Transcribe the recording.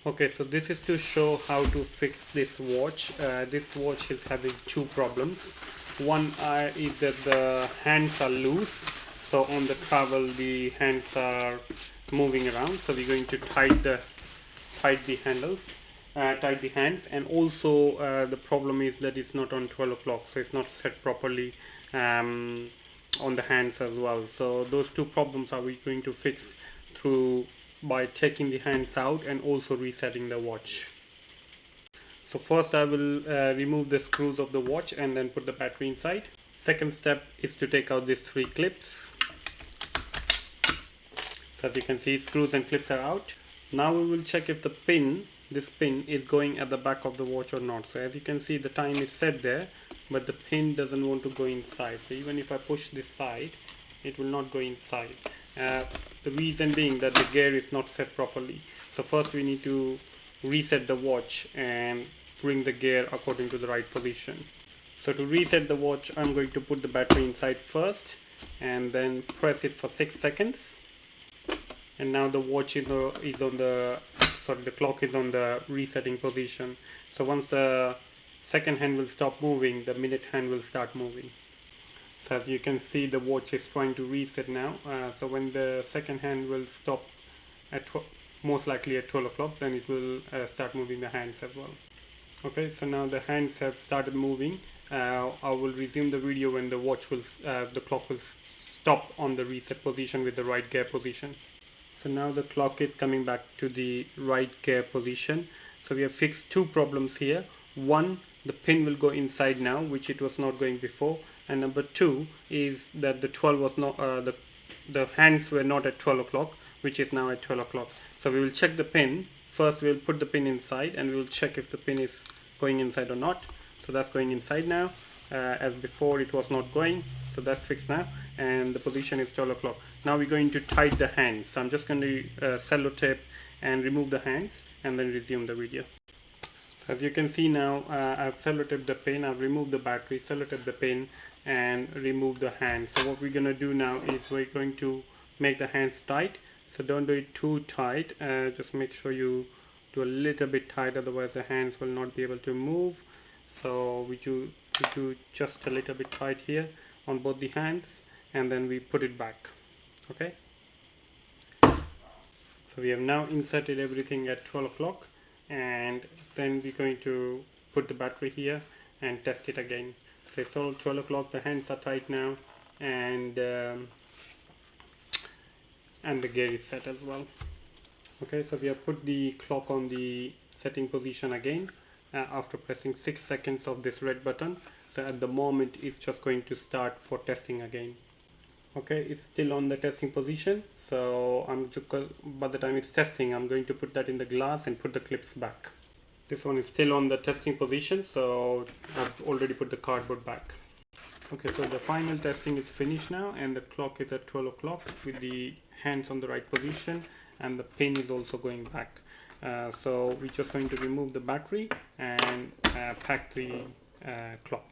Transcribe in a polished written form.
Okay, so this is to show how to fix this watch. This watch is having two problems. One is that the hands are loose, so on the travel the hands are moving around. So we're going to tighten the handles, tighten the hands, and also the problem is that it's not on 12 o'clock, so it's not set properly on the hands as well. So those two problems are we going to fix through by taking the hands out and also resetting the watch. So first I will remove the screws of the watch and then put the battery inside. Second step is to take out these three clips. So as you can see, screws and clips are out. Now we will check if this pin is going at the back of the watch or not. So as you can see, the time is set there, but the pin doesn't want to go inside. So even if I push this side, it will not go inside. The reason being that the gear is not set properly. So first we need to reset the watch and bring the gear according to the right position. So to reset the watch, I'm going to put the battery inside first and then press it for 6 seconds. And now the watch is on the clock is on the resetting position. So once the second hand will stop moving, the minute hand will start moving. So as you can see, the watch is trying to reset now. So when the second hand will stop at most likely at 12 o'clock, then it will start moving the hands as well. Okay, so now the hands have started moving. I will resume the video when the watch will the clock will stop on the reset position with the right gear position. So now the clock is coming back to the right gear position. So we have fixed two problems here. One, the pin will go inside now, which it was not going before, and number two is that the 12 was not the hands were not at 12 o'clock, which is now at 12 o'clock. So we will check the pin. First we will put the pin inside and we will check if the pin is going inside or not. So that's going inside now. As before it was not going, so that's fixed now, and the position is 12 o'clock. Now we're going to tighten the hands. So I'm just going to sellotape and remove the hands and then resume the video. As you can see now, I've sellotaped the pin, I've removed the battery, sellotaped the pin and removed the hand. So what we're going to do now is we're going to make the hands tight. So don't do it too tight, just make sure you do a little bit tight, otherwise the hands will not be able to move. So we do just a little bit tight here on both the hands and then we put it back. Okay, so we have now inserted everything at 12 o'clock. And then we're going to put the battery here and test it again. So it's all 12 o'clock, the hands are tight now, and the gear is set as well. Okay, so we have put the clock on the setting position again after pressing 6 seconds of this red button. So at the moment it's just going to start for testing again. Okay, it's still on the testing position, so by the time it's testing, I'm going to put that in the glass and put the clips back. This one is still on the testing position, so I've already put the cardboard back. Okay, so the final testing is finished now and the clock is at 12 o'clock with the hands on the right position and the pin is also going back. So we're just going to remove the battery and pack the clock.